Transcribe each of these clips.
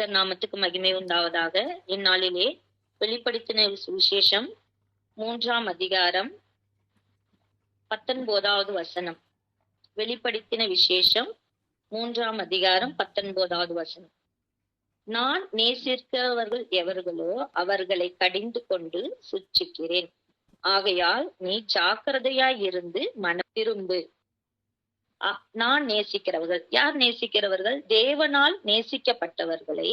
கர்த்தர் நாமத்துக்கு மகிமை உண்டாவதாக. இந்நாளிலே வெளிப்படுத்தின விசேஷம் 3ஆம் அதிகாரம் 19வது வசனம். வெளிப்படுத்தின விசேஷம் 3ஆம் அதிகாரம் 19வது வசனம். நான் நேசிக்கிறவர்கள் எவர்களோ அவர்களை கடிந்து கொண்டு சிட்சிக்கிறேன். ஆகையால் நீ ஜாக்கிரதையாய் இருந்து மனம் திரும்பு. நான் நேசிக்கிறவர்கள், யார் நேசிக்கிறவர்கள்? தேவனால் நேசிக்கப்பட்டவர்களை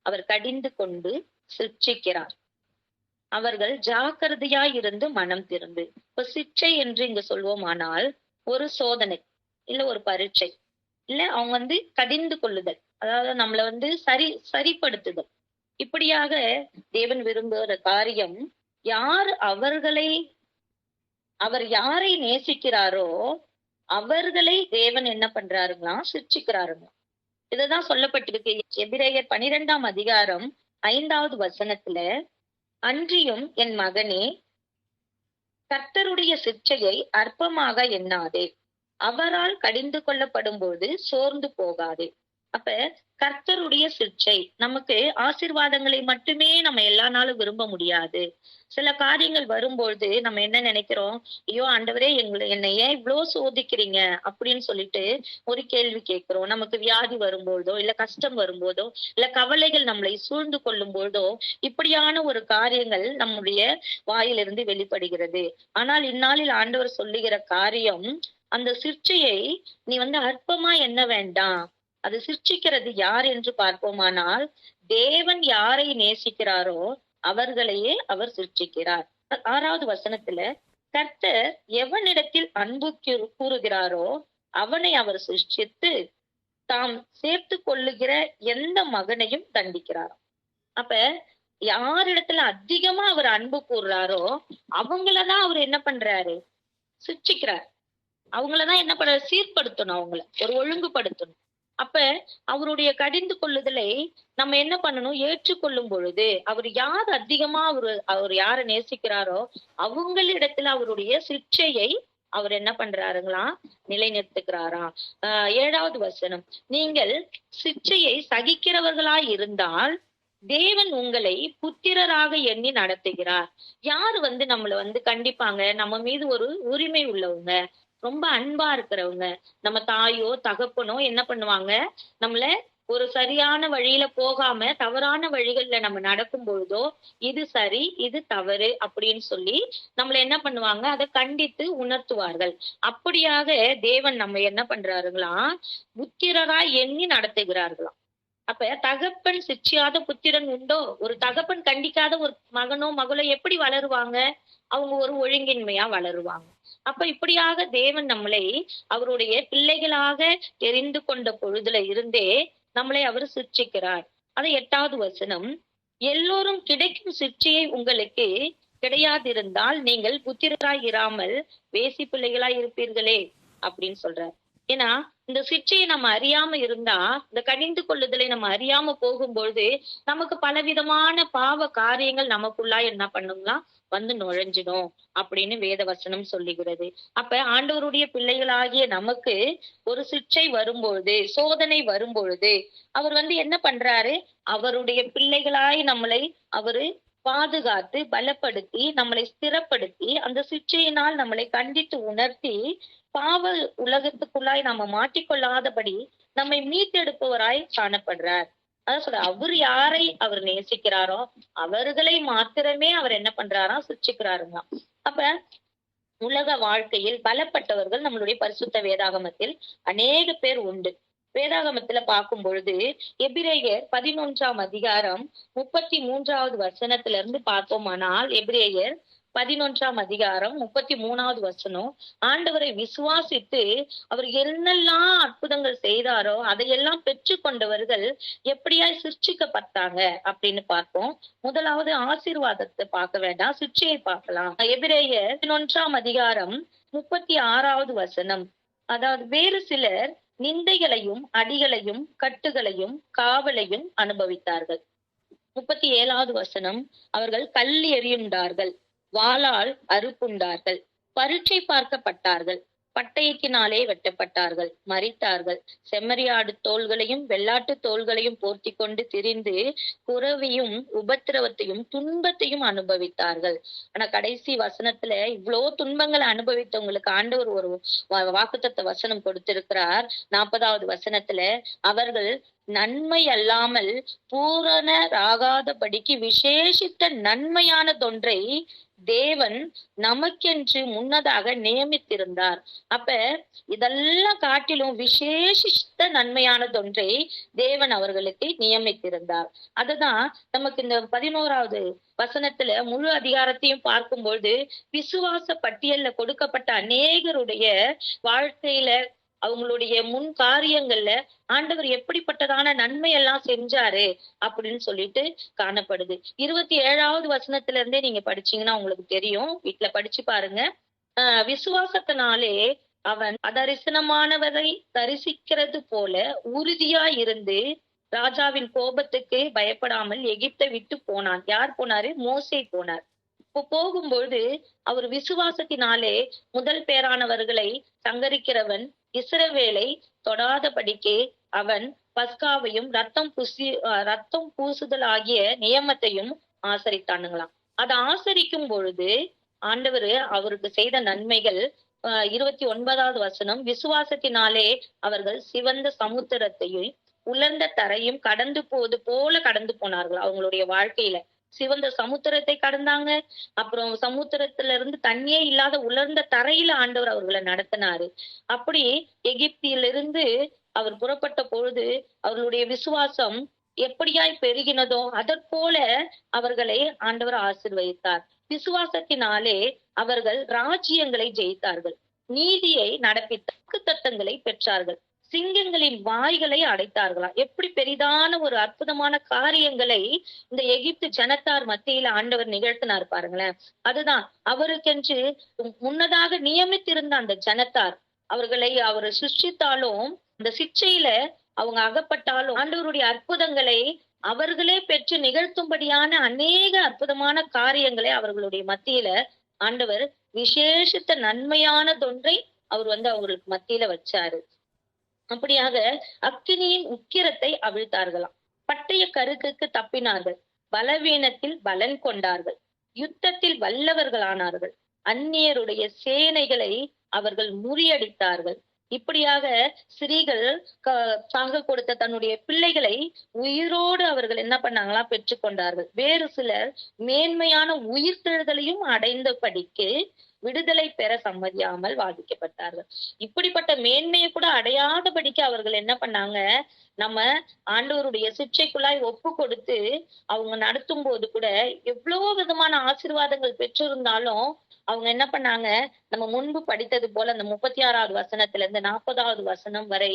அவர் கடிந்து கொண்டு சிட்சிக்கிறார். அவர்கள் ஜாக்கிரதையாய் இருந்து மனம் திரும்பு. இப்ப சிட்சை என்று இங்க சொல்வோமானால் ஒரு சோதனை, இல்ல ஒரு பரீட்சை, இல்ல அவங்க கடிந்து கொள்ளுதல், அதாவது நம்மள சரிப்படுத்துதல். இப்படியாக தேவன் விரும்புகிற காரியம், அவர் யாரை நேசிக்கிறாரோ அவர்களை தேவன் என்ன பண்றாருங்களா? சிட்சிக்கிறாருங்க. இதுதான் சொல்லப்பட்டிருக்கு எபிரேயர் 12ஆம் அதிகாரம் 5வது வசனத்துல. அன்றியும் என் மகனே, கர்த்தருடைய சிட்சையை அற்பமாக எண்ணாதே, அவரால் கடிந்து கொள்ளப்படும் போது சோர்ந்து போகாதே. அப்ப கர்த்தருடைய சிட்சை, நமக்கு ஆசீர்வாதங்களை மட்டுமே நம்ம எல்லா நாளும் விரும்ப முடியாது. சில காரியங்கள் வரும்பொழுது நம்ம என்ன நினைக்கிறோம்? ஐயோ ஆண்டவரே, என்னை ஏன் இவ்வளவு சோதிக்கிறீங்க அப்படின்னு சொல்லிட்டு ஒரு கேள்வி கேட்கிறோம். நமக்கு வியாதி வரும்போதோ, இல்ல கஷ்டம் வரும்போதோ, இல்ல கவலைகள் நம்மளை சூழ்ந்து கொள்ளும் போதோ இப்படியான ஒரு காரியங்கள் நம்முடைய வாயிலிருந்து வெளிப்படுகிறது. ஆனால் இந்நாளில் ஆண்டவர் சொல்லுகிற காரியம், அந்த சிற்சையை நீ அற்பமா எண்ண வேண்டாம். அது சிற்சிக்கிறது யார் என்று பார்ப்போமானால், தேவன் யாரை நேசிக்கிறாரோ அவர்களையே அவர் சிற்சிக்கிறார். 6வது வசனத்துல, கர்த்தர் எவனிடத்தில் அன்பு கூறுகிறாரோ அவனை அவர் சிருஷ்டித்து தாம் சேர்த்து கொள்ளுகிற எந்த மகனையும் தண்டிக்கிறார். அப்ப யாரிடத்துல அதிகமா அவர் அன்பு கூறுறாரோ அவங்களதான் அவர் என்ன பண்றாரு? சிட்சிக்கிறார். அவங்களதான் என்ன பண்றாரு? சீர்படுத்தணும், அவங்கள ஒரு ஒழுங்குபடுத்தணும். அப்ப அவருடைய கடிந்து கொள்ளுதலை நம்ம என்ன பண்ணணும்? ஏற்றுக்கொள்ளும் பொழுது அவர் யார் அதிகமா அவர் யாரை நேசிக்கிறாரோ அவங்களிடத்துல அவருடைய சிட்சையை அவர் என்ன பண்றாருங்களா? நிலைநிறுத்துகிறாராம். 7வது வசனம், நீங்கள் சிட்சையை சகிக்கிறவர்களாய் இருந்தால் தேவன் உங்களை புத்திரராக எண்ணி நடத்துகிறார். யாரு நம்மள கண்டிப்பாங்க? நம்ம மீது ஒரு உரிமை உள்ளவங்க, ரொம்ப அன்பா இருக்கிறவங்க, நம்ம தாயோ தகப்பனோ என்ன பண்ணுவாங்க? நம்மள ஒரு சரியான வழியில போகாம தவறான வழிகள்ல நம்ம நடக்கும் பொழுதோ, இது சரி இது தவறு அப்படின்னு சொல்லி நம்மள என்ன பண்ணுவாங்க? அதை கண்டித்து உணர்த்துவார்கள். அப்படியாக தேவன் நம்ம என்ன பண்றாருங்களா? புத்திரராய் எண்ணி நடத்துகிறார்களாம். அப்ப தகப்பன் சிட்சியாத புத்திரன் உண்டோ? ஒரு தகப்பன் கண்டிக்காத ஒரு மகனோ மகளோ எப்படி வளருவாங்க? அவங்க ஒரு ஒழுங்கின்மையா வளருவாங்க. அப்ப இப்படியாக தேவன் நம்மளை அவருடைய பிள்ளைகளாக தெரிந்து கொண்ட பொழுதுல இருந்தே நம்மளை அவர் சிட்சிக்கிறார். அது 8வது வசனம், எல்லோரும் கிடைக்கும் சிட்சையை உங்களுக்கு கிடையாதிருந்தால் நீங்கள் புத்திரராய் இராமல் வேசி பிள்ளைகளாய் இருப்பீர்களே அப்படின்னு சொல்றார். ஏன்னா இந்த சிட்சையை நம்ம அறியாம இருந்தா, இந்த கடிந்து கொள்ளுதலை நம்ம அறியாம போகும்பொழுது நமக்கு பலவிதமான பாவ காரியங்கள் நமக்குள்ளா என்ன பண்ணுங்களா? நுழைஞ்சிடும் அப்படின்னு வேத வசனம் சொல்லுகிறது. அப்ப ஆண்டவருடைய பிள்ளைகளாகிய நமக்கு ஒரு சிட்சை வரும்பொழுது, சோதனை வரும்பொழுது அவர் என்ன பண்றாரு? அவருடைய பிள்ளைகளாய் நம்மளை அவரு பாதுகாத்து பலப்படுத்தி நம்மளை ஸ்திரப்படுத்தி அந்த சிட்சையினால் நம்மளை கண்டித்து உணர்த்தி பாவ உலகத்துக்குள்ளாய் நாம மாட்டிக்கொள்ளாதபடி நம்மை மீட்டெடுப்பவராய் காணப்படுறார். அதான் சொல்ற, அவர் யாரை அவர் நேசிக்கிறாரோ அவர்களை மாத்திரமே அவர் என்ன பண்றாரா? சிட்சிக்கிறாருங்க. அப்ப உலக வாழ்க்கையில் பலப்பட்டவர்கள் நம்மளுடைய பரிசுத்த வேதாகமத்தில் அநேக பேர் உண்டு. வேதாகமத்துல பார்க்கும் பொழுது எபிரேயர் 11ஆம் அதிகாரம் 33வது வசனத்துல இருந்து பார்த்தோமானால், எபிரேயர் 11ஆம் அதிகாரம் 33வது வசனம், ஆண்டவரை விசுவாசித்து அவர் என்னெல்லாம் அற்புதங்கள் செய்தாரோ அதையெல்லாம் பெற்று கொண்டவர்கள் எப்படியாய் சிர்ச்சிக்கப்பட்டாங்க அப்படின்னு பார்ப்போம். முதலாவது ஆசீர்வாதத்தை பார்க்க வேண்டாம், சிற்சையை பார்க்கலாம். எபிரேயர் 11ஆம் அதிகாரம் 36வது வசனம், அதாவது வேறு சிலர் நிந்தைகளையும் அடிகளையும் கட்டுகளையும் காவலையும் அனுபவித்தார்கள். 37வது வசனம், அவர்கள் கல் எறியுண்டார்கள், வாளால் அறுப்புண்டார்கள், பரீட்சை பார்க்கப்பட்டார்கள், பட்டயத்தினாலே வெட்டப்பட்டார்கள், மரித்தார்கள். செம்மறியாடு தோள்களையும் வெள்ளாட்டு தோள்களையும் போர்த்தி கொண்டு திரிந்து குரவையும் உபத்திரவத்தையும் துன்பத்தையும் அனுபவித்தார்கள். ஆனா கடைசி வசனத்துல இவ்வளோ துன்பங்களை அனுபவித்தவங்களுக்கு ஆண்டவர் ஒரு வாக்குத்தத்த வசனம் கொடுத்திருக்கிறார். 40வது வசனத்துல, அவர்கள் நன்மை அல்லாமல் பூரணராகாதபடிக்கு விசேஷித்த நன்மையானதொன்றை தேவன் நமக்கென்று முன்னதாக நியமித்திருந்தார். அப்ப இதெல்லாம் காட்டிலும் விசேஷித்த நன்மையானதொன்றை தேவன் அவர்களுக்கு நியமித்திருந்தார். அதுதான் நமக்கு இந்த 11வது வசனத்துல முழு அதிகாரத்தையும் பார்க்கும்பொழுது விசுவாச பட்டியல்ல கொடுக்கப்பட்ட அநேகருடைய வாழ்க்கையில அவங்களுடைய முன் காரியங்கள்ல ஆண்டவர் எப்படிப்பட்டதான நன்மை எல்லாம் செஞ்சாரு அப்படின்னு சொல்லிட்டு காணப்படுது. 27வது வசனத்துல இருந்தே நீங்க படிச்சீங்கன்னா உங்களுக்கு தெரியும். வீட்டுல படிச்சு பாருங்க. விசுவாசத்தினாலே அவன் அதரிசனமானவரை தரிசிக்கிறது போல உறுதியா இருந்து ராஜாவின் கோபத்துக்கு பயப்படாமல் எகிப்தை விட்டு போனான். யார் போனாரு? மோசே போனார். இப்போ போகும்பொழுது அவர் விசுவாசத்தினாலே முதல் பேரானவர்களை சங்கரிக்கிறவன் இஸ்ரவேலை தொடாதபடிக்கு அவன் பஸ்காவையும் ரத்தம் பூசுதல் ஆகிய நியமத்தையும் ஆசரித்தானுங்களாம். அதை ஆசரிக்கும் பொழுது ஆண்டவர் அவருக்கு செய்த நன்மைகள் 29வது வசனம், விசுவாசத்தினாலே அவர்கள் சிவந்த சமுத்திரத்தையும் உலர்ந்த தரையும் கடந்து போவது போல கடந்து போனார்கள். அவங்களுடைய வாழ்க்கையில சிவந்த சமுத்திரத்தை கடந்தாங்க. அப்புறம் சமுத்திரத்துல இருந்து தண்ணியே இல்லாத உலர்ந்த தரையில ஆண்டவர் அவர்களை நடத்தினாரு. அப்படி எகிப்திலிருந்து அவர் புறப்பட்ட பொழுது அவர்களுடைய விசுவாசம் எப்படியாய் பெருகினதோ அதற்போல அவர்களை ஆண்டவர் ஆசீர்வதித்தார். விசுவாசத்தினாலே அவர்கள் ராஜ்யங்களை ஜெயித்தார்கள், நீதியை நடப்பித்த வாக்குத்தத்தங்களை பெற்றார்கள், சிங்கங்களின் வாய்களை அடைத்தார்களாம். எப்படி பெரிதான ஒரு அற்புதமான காரியங்களை இந்த எகிப்து ஜனத்தார் மத்தியில ஆண்டவர் நிகழ்த்தினார் பாருங்களேன். அதுதான் அவருக்கென்று முன்னதாக நியமித்திருந்த அந்த ஜனத்தார். அவர்களை அவர் சிருஷ்டித்தாலும் அந்த சிக்ஷையில அவங்க அகப்பட்டாலும் ஆண்டவருடைய அற்புதங்களை அவர்களே பெற்று நிகழ்த்தும்படியான அநேக அற்புதமான காரியங்களை அவர்களுடைய மத்தியில ஆண்டவர் விசேஷித்த நன்மையானதொன்றை அவர் அவர்களுக்கு மத்தியில வச்சாரு. அப்படியாக அக்கினியின் உக்கிரத்தை அவிழ்த்தார்களாம். பட்டய கருக்குக்கு தப்பினார்கள், பலவீனத்தில் பலன் கொண்டார்கள், யுத்தத்தில் வல்லவர்களானார்கள், அந்நியருடைய சேனைகளை அவர்கள் முறியடித்தார்கள். இப்படியாக ஸ்திரீகள் சாக கொடுத்த தன்னுடைய பிள்ளைகளை உயிரோடு அவர்கள் என்ன பண்ணாங்களா பெற்றுக்கொண்டார்கள். வேறு சிலர் மேன்மையான உயிர்த்தெழுதலையும் அடைந்தபடிக்கு விடுதலை பெற சம்மதியாமல் வாதிக்கப்பட்டார்கள். இப்படிப்பட்ட மேன்மையை கூட அடையாதபடிக்கு அவர்கள் என்ன பண்ணாங்க, நம்ம ஆண்டவருடைய சிக்ஷைக்குள்ளாய் ஒப்பு கொடுத்து அவங்க நடத்தும் போது கூட எவ்வளவு விதமான ஆசீர்வாதங்கள் பெற்றிருந்தாலும் அவங்க என்ன பண்ணாங்க, நம்ம முன்பு படித்தது போல அந்த 36வது வசனத்துல இருந்து 40வது வசனம் வரை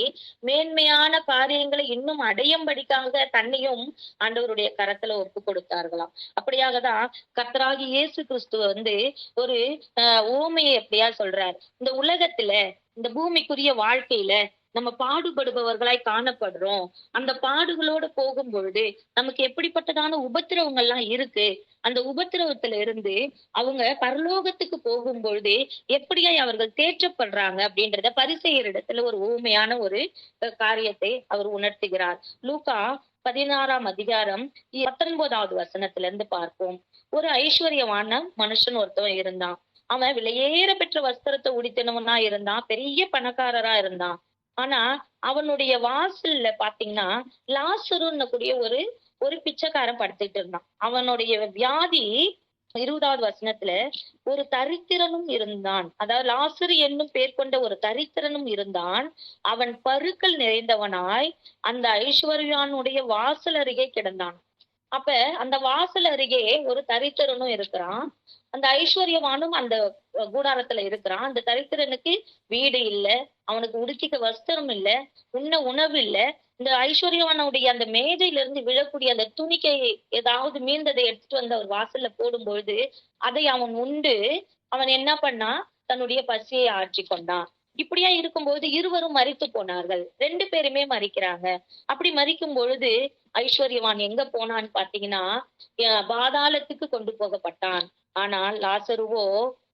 மேன்மையான காரியங்களை இன்னும் அடையும்படிக்காக தன்னையும் ஆண்டவருடைய கரத்துல ஒப்பு கொடுத்தார்களாம். அப்படியாகதான் கர்த்தராகிய இயேசு கிறிஸ்து ஒரு உவமையை எப்படியா சொல்றார். இந்த உலகத்துல இந்த பூமிக்குரிய வாழ்க்கையில நம்ம பாடுபடுபவர்களாய் காணப்படுறோம். அந்த பாடுகளோட போகும் பொழுது நமக்கு எப்படிப்பட்டதான உபத்திரவங்கள்லாம் இருக்கு. அந்த உபத்திரவத்துல இருந்து அவங்க பரலோகத்துக்கு போகும் பொழுது எப்படியாய் அவர்கள் தேற்றப்படுறாங்க அப்படின்றத பரிசேயரிடத்துல ஒரு ஊமையான ஒரு காரியத்தை அவர் உணர்த்துகிறார். லூக்கா 16ஆம் அதிகாரம் 19வது வசனத்துல இருந்து பார்ப்போம். ஒரு ஐஸ்வர்யமான மனுஷன் ஒருத்தவன் இருந்தான். அவன் விலையேற பெற்ற வஸ்திரத்தை உடுத்தினவனா இருந்தான், பெரிய பணக்காரரா இருந்தான். ஆனா அவனுடைய வாசல்ல பாத்தீங்கன்னா லாசருன்னு கூடிய ஒரு பிச்சைக்காரன் படுத்துட்டு இருந்தான். அவனுடைய வியாதி 20வது வசனத்துல ஒரு தரித்திரனும் இருந்தான். அதாவது லாசரு என்னும் பேர் கொண்ட ஒரு தரித்திரனும் இருந்தான். அவன் பருக்கள் நிறைந்தவனாய் அந்த ஐஸ்வர்யானுடைய வாசல் அருகே கிடந்தான். அப்ப அந்த வாசல் அருகே ஒரு தரித்திரனும் இருக்கிறான், அந்த ஐஸ்வர்யவானும் அந்த கூடாரத்துல இருக்கிறான். அந்த தரித்திரனுக்கு வீடு இல்ல, அவனுக்கு உடுத்திக்க வஸ்திரம் இல்ல, உண்ண உணவு இல்ல. இந்த ஐஸ்வர்யவானுடைய அந்த மேஜையில இருந்து விழக்கூடிய அந்த துணிக்கை ஏதாவது மீந்ததை எடுத்துட்டு அவர் வாசல்ல போடும்பொழுது அதை அவன் உண்டு அவன் என்ன பண்ணா, தன்னுடைய பசியை ஆற்றி கொண்டான். இப்படியா இருக்கும்போது இருவரும் மரித்து போனார்கள். 2 பேருமே மரிக்கிறாங்க. அப்படி மரிக்கும் பொழுது ஐஸ்வர்யவான் எங்க போனான்னு பாத்தீங்கன்னா பாதாளத்துக்கு கொண்டு போகப்பட்டான். ஆனால் லாசருவோ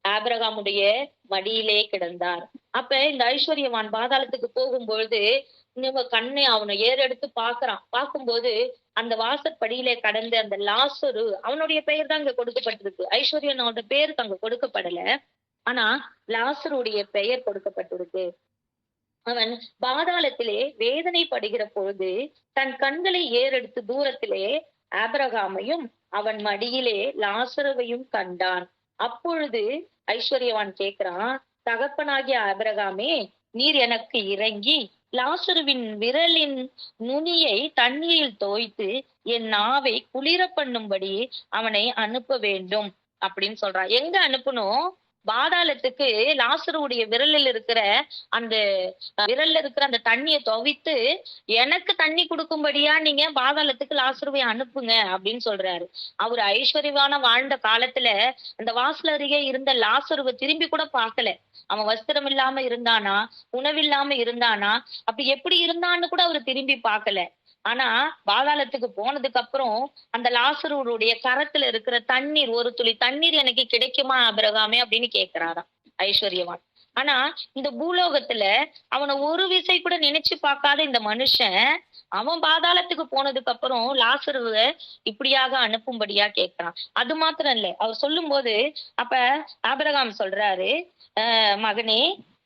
ஆபிரகாமுடைய மடியிலே கிடந்தார். அப்ப இந்த ஐஸ்வர்யவான் பாதாளத்துக்கு போகும்பொழுது கண்ணை அவனை ஏறெடுத்து பாக்குறான். பார்க்கும்போது அந்த வாசற்படியிலே கடந்த அந்த லாசரு, அவனுடைய பெயர் தான் இங்க கொடுக்கப்பட்டிருக்கு. ஐஸ்வர்யனோட பேருக்கு அங்க கொடுக்கப்படல. ஆனா லாசருடைய பெயர் கொடுக்கப்பட்டிருக்கு. அவன் பாதாளத்திலே வேதனைப்படுகிற பொழுது தன் கண்களை ஏறெடுத்து தூரத்திலே ஆபிரகாமையும் அவன் மடியிலே லாசருவையும் கண்டான். அப்பொழுது ஐஸ்வர்யவான் கேக்குறான், தகப்பனாகிய ஆபிரகாமே, நீர் எனக்கு இறங்கி லாசருவின் விரலின் நுனியை தண்ணீரில் தோய்த்து என் நாவை குளிர பண்ணும்படி அவனை அனுப்ப வேண்டும் அப்படின்னு சொல்றான். எங்க அனுப்பணும்? பாதாளத்துக்கு லாசருடைய விரலில் இருக்கிற அந்த விரல்ல இருக்கிற அந்த தண்ணியை துவைத்து எனக்கு தண்ணி கொடுக்கும்படியா நீங்க பாதாளத்துக்கு லாசருவை அனுப்புங்க அப்படின்னு சொல்றாரு. அவர் ஐஸ்வர்யவான வாழ்ந்த காலத்துல அந்த வாசல் அருகே இருந்த லாசருவை திரும்பி கூட பார்க்கல. அவன் வஸ்திரம் இல்லாம இருந்தானா, உணவில்லாம இருந்தானா, அப்படி எப்படி இருந்தான்னு கூட அவர் திரும்பி பார்க்கல. ஆனா பாதாளத்துக்கு போனதுக்கு அப்புறம் அந்த லாசருடைய கரத்துல இருக்கிற தண்ணீர், ஒரு துளி தண்ணீர் எனக்கு கிடைக்குமா ஆபிரகாமே அப்படின்னு கேக்குறாராம் ஐஸ்வர்யவான். ஆனா இந்த பூலோகத்துல அவனை ஒரு விசை கூட நினைச்சு பார்க்காத இந்த மனுஷன், அவன் பாதாளத்துக்கு போனதுக்கு அப்புறம் லாசருவ இப்படியாக அனுப்பும்படியா கேட்கிறான். அது மாத்திரம் இல்ல, அவர் சொல்லும் போது அப்ப ஆபிரகாம் சொல்றாரு, மகனே,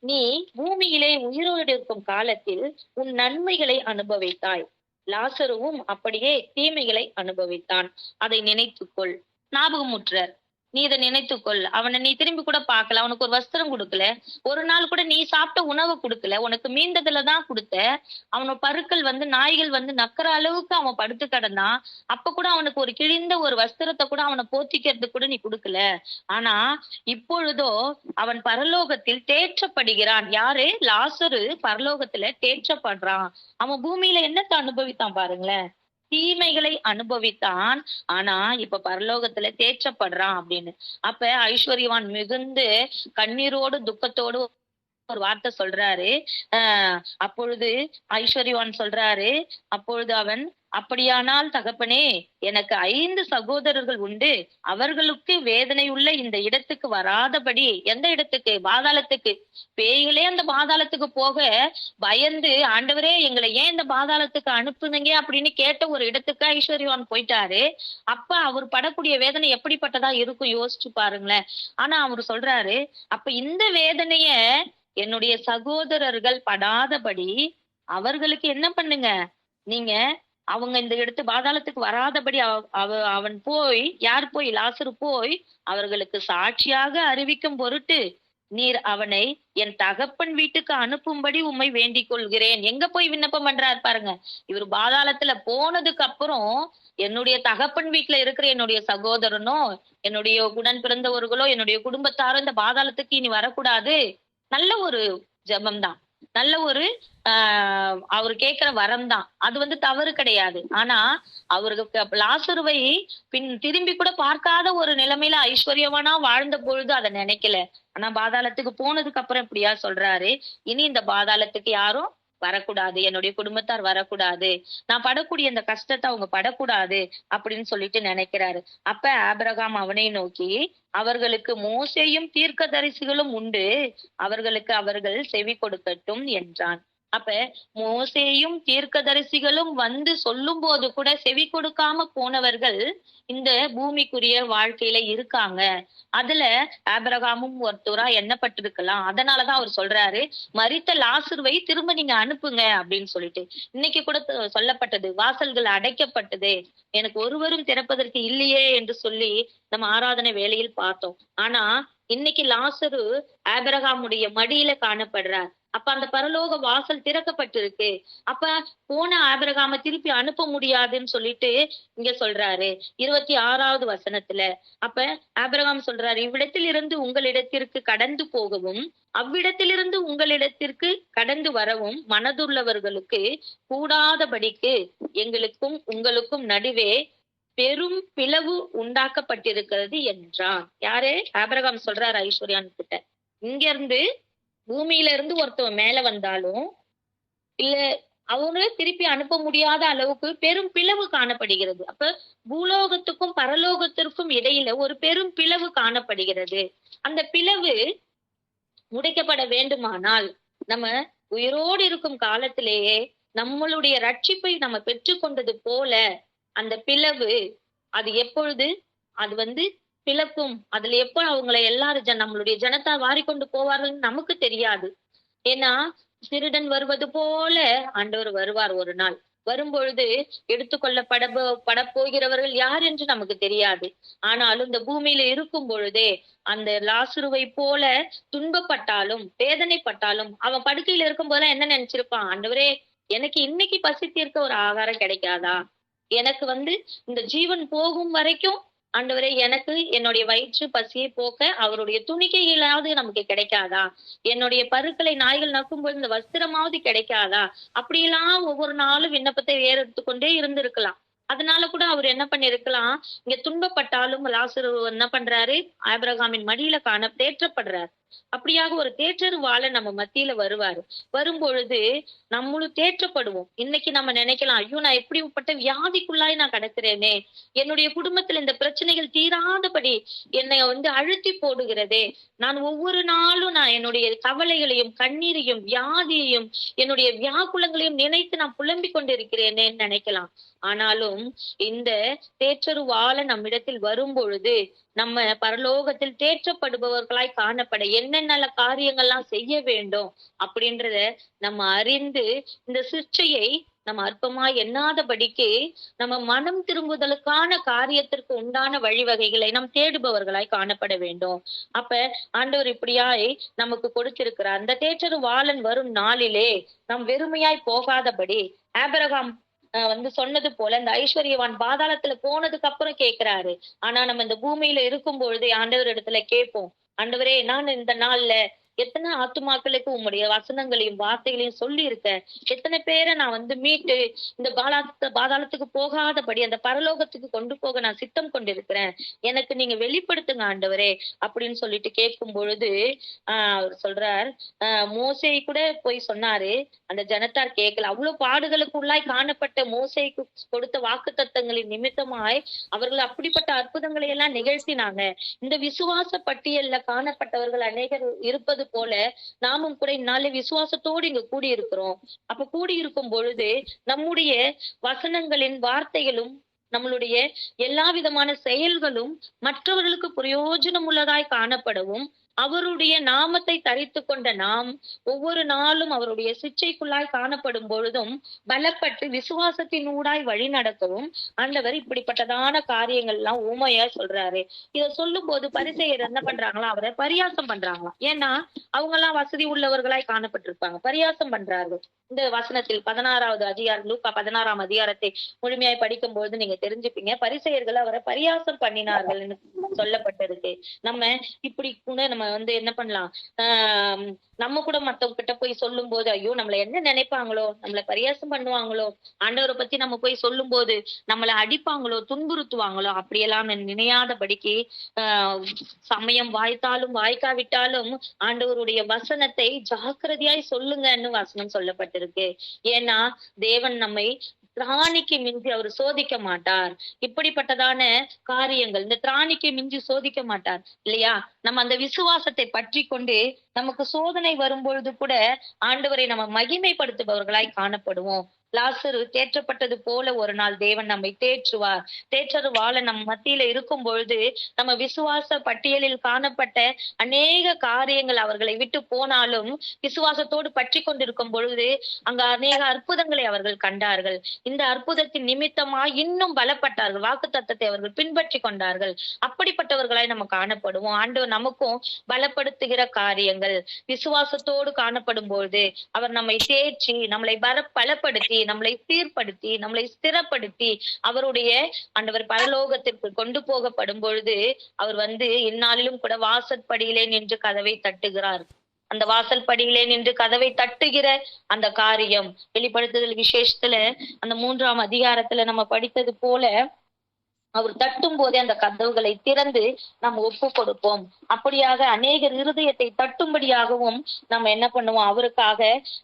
நீ பூமியிலே உயிரோடு இருக்கும் காலத்தில் உன் நன்மைகளை அனுபவித்தாய், லாசருவும் அப்படியே தீமைகளை அனுபவித்தான். அதை நினைத்துக்கொள். ஞாபகமுற்றார். நீ இதை நினைத்துக்கொள். அவனை நீ திரும்பி கூட பார்க்கல, அவனுக்கு ஒரு வஸ்திரம் கொடுக்கல, ஒரு நாள் கூட நீ சாப்பிட்ட உணவு கொடுக்கல, உனக்கு மீந்ததுலதான் கொடுத்த. அவனோட பருக்கள் நாய்கள் நக்கிற அளவுக்கு அவன் படுத்து கிடந்தான். அப்ப கூட அவனுக்கு ஒரு கிழிந்த ஒரு வஸ்திரத்தை கூட அவனை போத்திக்கிறதுக்கு கூட நீ கொடுக்கல. ஆனா இப்பொழுதோ அவன் பரலோகத்தில் தேற்றப்படுகிறான். யாரு? லாசரு பரலோகத்துல தேற்றப்படுறான். அவன் பூமியில என்னத்தை அனுபவித்தான் பாருங்களேன், தீமைகளை அனுபவித்தான். ஆனா இப்ப பரலோகத்துல தேற்றப்படுறான் அப்படின்னு. அப்ப ஐஸ்வர்யவான் மிகுந்து கண்ணீரோடு துக்கத்தோடு ஒரு வார்த்தை சொல்றாரு. அப்பொழுது ஐஸ்வர்யவான் சொல்றாரு, அப்பொழுது அவன், அப்படியானால் தகப்பனே, எனக்கு 5 சகோதரர்கள் உண்டு, அவர்களுக்கு வேதனை உள்ள இந்த இடத்துக்கு வராதபடி. எந்த இடத்துக்கு? பாதாளத்துக்கு. பேய்களே அந்த பாதாளத்துக்கு போக பயந்து, ஆண்டவரே எங்களை ஏன் இந்த பாதாளத்துக்கு அனுப்புனீங்க அப்படின்னு கேட்ட ஒரு இடத்துக்கு ஐஸ்வர்யவான் போயிட்டாரு. அப்ப அவர் படக்கூடிய வேதனை எப்படிப்பட்டதா இருக்கும் யோசிச்சு பாருங்களேன். ஆனா அவர் சொல்றாரு, அப்ப இந்த வேதனைய என்னுடைய சகோதரர்கள் படாதபடி அவர்களுக்கு என்ன பண்ணுங்க, நீங்க அவங்க இந்த இடத்து பாதாளத்துக்கு வராதபடி அவன் போய், யார் போய்? லாசரு போய் அவர்களுக்கு சாட்சியாக அறிவிக்கும் பொருட்டு நீர் அவனை என் தகப்பன் வீட்டுக்கு அனுப்பும்படி உம்மை வேண்டிக் கொள்கிறேன். எங்க போய் விண்ணப்பம் பண்றாரு பாருங்க. இவர் பாதாளத்துல போனதுக்கு அப்புறம் என்னுடைய தகப்பன் வீட்டுல இருக்கிற என்னுடைய சகோதரனோ, என்னுடைய உடன் பிறந்தவர்களோ, என்னுடைய குடும்பத்தாரோ இந்த பாதாளத்துக்கு இனி வரக்கூடாது. நல்ல ஒரு ஜெபம் தான், நல்ல ஒரு அவர் கேட்கிற வரம் தான். அது தவறு கிடையாது. ஆனா அவருக்கு லாசருவை திரும்பி கூட பார்க்காத ஒரு நிலைமையில ஐஸ்வர்யவானா வாழ்ந்த பொழுது அதை நினைக்கல. ஆனா பாதாளத்துக்கு போனதுக்கு அப்புறம் இப்படியா சொல்றாரு, இனி இந்த பாதாளத்துக்கு யாரும் வரக்கூடாது, என்னுடைய குடும்பத்தார் வரக்கூடாது, நான் படக்கூடிய இந்த கஷ்டத்தை அவங்க படக்கூடாது அப்படின்னு சொல்லிட்டு நினைக்கிறாரு. அப்ப ஆபிரகாம் அவனை நோக்கி, அவர்களுக்கு மோசேயும் தீர்க்கதரிசிகளும் உண்டு, அவர்களுக்கு அவர்கள் செவி கொடுக்கட்டும் என்றான். அப்ப மோசேயும் தீர்க்கதரிசிகளும் சொல்லும் போது கூட செவி கொடுக்காம போனவர்கள் இந்த பூமிக்குரிய வாழ்க்கையில இருக்காங்க. அதுல ஆபிரகாமும் ஒருத்தரா எண்ணப்பட்டிருக்கலாம். அதனாலதான் அவர் சொல்றாரு, மரித்த லாசருவை திரும்ப நீங்க அனுப்புங்க அப்படின்னு சொல்லிட்டு. இன்னைக்கு கூட சொல்லப்பட்டது, வாசல்கள் அடைக்கப்பட்டது, எனக்கு ஒருவரும் திறப்பதற்கு இல்லையே என்று சொல்லி நம்ம ஆராதனை வேளையில் பார்த்தோம். ஆனா இன்னைக்கு லாசரு ஆபிரகாமுடைய மடியில காணப்படுறார். அப்ப அந்த பரலோக வாசல் திறக்கப்பட்டிருக்கு. அப்ப போன ஆபிரகாம திருப்பி அனுப்ப முடியாதுன்னு சொல்லிட்டு இங்க சொல்றாரு 26வது வசனத்துல. அப்ப ஆபிரகாம் சொல்றாரு, இவ்விடத்தில் இருந்து உங்களிடத்திற்கு கடந்து போகவும் அவ்விடத்திலிருந்து உங்களிடத்திற்கு கடந்து வரவும் மனதுள்ளவர்களுக்கு கூடாதபடிக்கு எங்களுக்கும் உங்களுக்கும் நடுவே பெரும் பிளவு உண்டாக்கப்பட்டிருக்கிறது என்றான். யாரு? ஆபிரகாம் சொல்றாரு ஐஸ்வர்யான் கிட்ட. இங்க இருந்து பூமியில இருந்து ஒருத்தவன் மேல வந்தாலும் இல்ல, அவங்களே திருப்பி அனுப்ப முடியாத அளவுக்கு பெரும் பிளவு காணப்படுகிறது. அப்ப பூலோகத்துக்கும் பரலோகத்திற்கும் இடையில ஒரு பெரும் பிளவு காணப்படுகிறது. அந்த பிளவு உடைக்கப்பட வேண்டுமானால் நம்ம உயிரோடு இருக்கும் காலத்திலேயே நம்மளுடைய ரட்சிப்பை நம்ம பெற்றுக்கொண்டது போல அந்த பிளவு அது எப்பொழுது அது பிளக்கும், அதுல எப்ப அவங்களை எல்லாரும் நம்மளுடைய ஜனத்தா வாரிக்கொண்டு போவார்கள் நமக்கு தெரியாது. ஏன்னா திருடன் வருவது போல ஆண்டவர் வருவார் ஒரு நாள். வரும்பொழுது பட போகிறவர்கள் யார் என்று நமக்கு தெரியாது. ஆனாலும் இந்த பூமியில இருக்கும் பொழுதே அந்த லாசுருவை போல துன்பப்பட்டாலும் வேதனைப்பட்டாலும் அவன் படுக்கையில இருக்கும் போதெல்லாம் என்ன நினைச்சிருப்பான், ஆண்டவரே எனக்கு இன்னைக்கு பசி தீர்க்க ஒரு ஆகாரம் கிடைக்காதா, எனக்கு இந்த ஜீவன் போகும் வரைக்கும் ஆண்டவரே எனக்கு என்னுடைய வயிற்று பசியை போக்க அவருடைய துணிக்கைகளாவது நமக்கு கிடைக்காதா, என்னுடைய பருக்களை நாய்கள் நக்கும்போது இந்த வஸ்திரமாவது கிடைக்காதா, அப்படியெல்லாம் ஒவ்வொரு நாளும் விண்ணப்பத்தை ஏறெடுத்து கொண்டே இருந்திருக்கலாம். அதனால கூட அவர் என்ன பண்ணிருக்கலாம், இங்க துன்பப்பட்டாலும் லாசரு என்ன பண்றாரு, ஆபிரகாமின் மடியில தேற்றப்படுறாரு. அப்படியாக ஒரு தேற்றருவாள நம்ம மத்தியில வருவாரு. வரும்பொழுது நம்மளும் தேற்றப்படுவோம். இன்னைக்கு நம்ம நினைக்கலாம், ஐயோ நான் எப்படிப்பட்ட வியாதிக்குள்ளாய் நான் கிடக்கிறேனே, என்னுடைய குடும்பத்துல இந்த பிரச்சனைகள் தீராதபடி என்னை அழுத்தி போடுகிறதே, நான் ஒவ்வொரு நாளும் நான் என்னுடைய கவலைகளையும் கண்ணீரையும் வியாதியையும் என்னுடைய வியாக்குலங்களையும் நினைத்து நான் புலம்பிக் கொண்டிருக்கிறேனேன்னு நினைக்கலாம். ஆனாலும் இந்த தேற்றருவாள நம்மிடத்தில் வரும் பொழுது நம்ம பரலோகத்தில் தேற்றப்படுபவர்களாய் காணப்பட என்னென்ன காரியங்கள்லாம் செய்ய வேண்டும் அப்படின்றத நம்ம அறிந்து இந்த சிற்சையை நம்ம அற்பமாய் எண்ணாதபடிக்கு நம்ம மனம் திரும்புதலுக்கான காரியத்திற்கு உண்டான வழிவகைகளை நம் தேடுபவர்களாய் காணப்பட வேண்டும். அப்ப ஆண்டவர் இப்படியாய் நமக்கு கொடுத்திருக்கிறார். அந்த தேற்றருவாளன் வரும் நாளிலே நாம் வெறுமையாய் போகாதபடி ஆபிரகாம் சொன்னது போல இந்த ஐஸ்வர்யவான் பாதாளத்துல போனதுக்கு அப்புறம் கேட்கிறாரு. ஆனா நம்ம இந்த பூமியில இருக்கும் பொழுது ஆண்டவர் இடத்துல கேட்போம், ஆண்டவரே நான் இந்த நாள்ல எத்தனை ஆத்துமாக்களுக்கு உம்முடைய வசனங்களையும் வார்த்தைகளையும் சொல்லி இருக்க, எத்தனை பேரை நான் மீட்டு இந்த பாதாளத்துக்கு போகாதபடி அந்த பரலோகத்துக்கு கொண்டு போக நான் சித்தம் கொண்டிருக்கிறேன், எனக்கு நீங்க வெளிப்படுத்துங்க ஆண்டவரே அப்படின்னு சொல்லிட்டு கேட்கும் பொழுது அவர் சொல்றார், மோசே கூட போய் சொன்னாரு, அந்த ஜனத்தார் கேட்கல. அவ்வளவு பாடுகளுக்குள்ளாய் காணப்பட்ட மோசேக்கு கொடுத்த வாக்கு தத்தங்களின் நிமித்தமாய் அவர்கள் அப்படிப்பட்ட அற்புதங்களை எல்லாம் நிகழ்த்தினாங்க. இந்த விசுவாச பட்டியல்ல காணப்பட்டவர்கள் அநேகர் இருப்பது போல நாமும் கூட இந்நாளை விசுவாசத்தோடு இங்க கூடியிருக்கிறோம். அப்ப கூடியிருக்கும் பொழுது நம்முடைய வசனங்களின் வார்த்தைகளும் நம்மளுடைய எல்லா விதமான செயல்களும் மற்றவர்களுக்கு பிரயோஜனம் உள்ளதாய் காணப்படவும் அவருடைய நாமத்தை தரித்து கொண்ட நாம் ஒவ்வொரு நாளும் அவருடைய சிச்சைக்குள்ளாய் காணப்படும் பொழுதும் பலப்பட்டு விசுவாசத்தின் ஊடாய் வழி நடக்கவும் ஆண்டவர் இப்படிப்பட்டதான காரியங்கள் எல்லாம் ஊமையா சொல்றாரு. இத சொல்லும் போது பரிசேயர் என்ன பண்றாங்களா, அவரை பரியாசம் பண்றாங்களாம். ஏன்னா அவங்க எல்லாம் வசதி உள்ளவர்களாய் காணப்பட்டிருப்பாங்க, பரியாசம் பண்றார்கள். இந்த வசனத்தில் 16வது அதிகாரம், லூக்கா 16ஆம் அதிகாரத்தை முழுமையாய் படிக்கும் பொழுது நீங்க தெரிஞ்சுப்பீங்க, பரிசேயர்கள் அவரை பரியாசம் பண்ணினார்கள் சொல்லப்பட்டிருக்கு. நம்ம இப்படி கூட நம்ம என்ன பண்ணலாம், நம்ம கூட மத்தவங்க கிட்ட போய் சொல்லும் போது ஐயோ நம்மள என்ன நினைப்பாங்களோ, நம்மள பரியாசம் பண்ணுவாங்களோ, ஆண்டவரை பத்தி நம்ம போய் சொல்லும் போது நம்மள அடிப்பாங்களோ துன்புறுத்துவாங்களோ அப்படியெல்லாம் நினையாதபடிக்கு சமயம் வாய்த்தாலும் வாய்க்காவிட்டாலும் ஆண்டவருடைய வசனத்தை ஜாக்கிரதையாய் சொல்லுங்கன்னு வசனம் சொல்லப்பட்டிருக்கு. ஏன்னா தேவன் நம்மை திராணிக்கு மிஞ்சி அவர் சோதிக்க மாட்டார். இப்படிப்பட்டதான காரியங்கள் இந்த திராணிக்கு மிஞ்சி சோதிக்க மாட்டார் இல்லையா. நம்ம அந்த விசுவாசத்தை பற்றி கொண்டு நமக்கு சோதனை வரும் பொழுது கூட ஆண்டவரை நம்ம மகிமைப்படுத்துபவர்களாய் காணப்படுவோம். லாசரு தேற்றப்பட்டது போல ஒரு நாள் தேவன் நம்மை தேற்றுவார். தேற்றருவாள நம் மத்தியில இருக்கும் பொழுது நம்ம விசுவாச பட்டியலில் காணப்பட்ட அநேக காரியங்கள் அவர்களை விட்டு போனாலும் விசுவாசத்தோடு பற்றி கொண்டிருக்கும் பொழுது அங்க அநேக அற்புதங்களை அவர்கள் கண்டார்கள். இந்த அற்புதத்தின் நிமித்தமா இன்னும் பலப்பட்டார்கள், வாக்கு தத்தத்தை அவர்கள் பின்பற்றி கொண்டார்கள். அப்படிப்பட்டவர்களாய் நம்ம காணப்படுவோம். ஆண்டவர் நமக்கும் பலப்படுத்துகிற காரியங்கள் விசுவாசத்தோடு காணப்படும் பொழுது அவர் நம்மை தேற்றி நம்மளை பலப்படுத்தி நம்மளை சீர்படுத்தி நம்மளை ஸ்திரப்படுத்தி அவருடைய ஆண்டவர் பரலோகத்திற்கு கொண்டு போகப்படும் பொழுது அவர் இந்நாளிலும் கூட வாசற்படியிலே நின்று கதவை தட்டுகிறார். அந்த வாசல் படியிலே நின்று கதவை தட்டுகிற அந்த காரியம் வெளிப்படுத்துதல் விசேஷத்துல அந்த 3ஆம் அதிகாரத்துல நம்ம படித்தது போல அவர் தட்டும் போதே அந்த கதவுகளை திறந்து நம்ம ஒப்பு கொடுப்போம். அப்படியாக அநேகர் இருதயத்தை தட்டும்படியாகவும் நம்ம என்ன பண்ணுவோம், அவருக்காக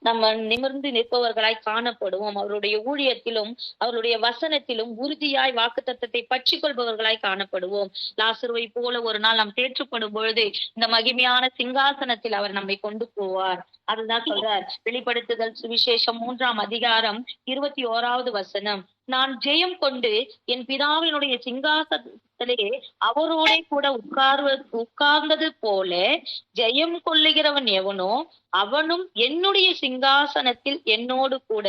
நம்ம நிமிர்ந்து நிற்பவர்களாய் காணப்படுவோம். அவருடைய ஊழியத்திலும் அவருடைய வசனத்திலும் உறுதியாய் வாக்குத்தத்தத்தை பற்றி கொள்பவர்களாய் காணப்படுவோம். லாசருவை போல ஒரு நாள் நாம் தேற்றப்படும் பொழுது இந்த மகிமையான சிங்காசனத்தில் அவர் நம்மை கொண்டு போவார். அதுதான் சொல்றார் வெளிப்படுத்துதல் சுவிசேஷம் 3ஆம் அதிகாரம் 21வது வசனம். நான் ஜெயம் கொண்டு என் பிதாவினுடைய சிங்காசனத்திலே அவரோட கூட உட்கார்ந்தது போல ஜெயம் கொள்ளுகிறவன் எவனோ அவனும் என்னுடைய சிங்காசனத்தில் என்னோடு கூட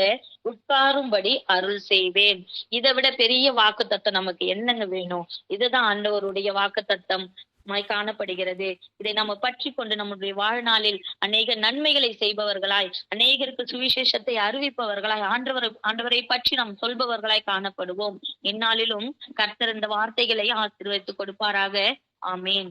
உட்காரும்படி அருள் செய்வேன். இதை விட பெரிய வாக்குத்தத்தம் நமக்கு என்னங்க வேணும்? இதுதான் ஆண்டவருடைய வாக்குத்தத்தம் காணப்படுகிறது. இதை நம்ம பற்றி கொண்டு நம்முடைய வாழ்நாளில் அநேக நன்மைகளை செய்பவர்களாய், அநேகருக்கு சுவிசேஷத்தை அறிவிப்பவர்களாய், ஆண்டவரை பற்றி நாம் சொல்பவர்களாய் காணப்படுவோம். இந்நாளிலும் கர்த்தர் இந்த வார்த்தைகளை ஆசீர்வதித்து கொடுப்பாராக. ஆமேன்.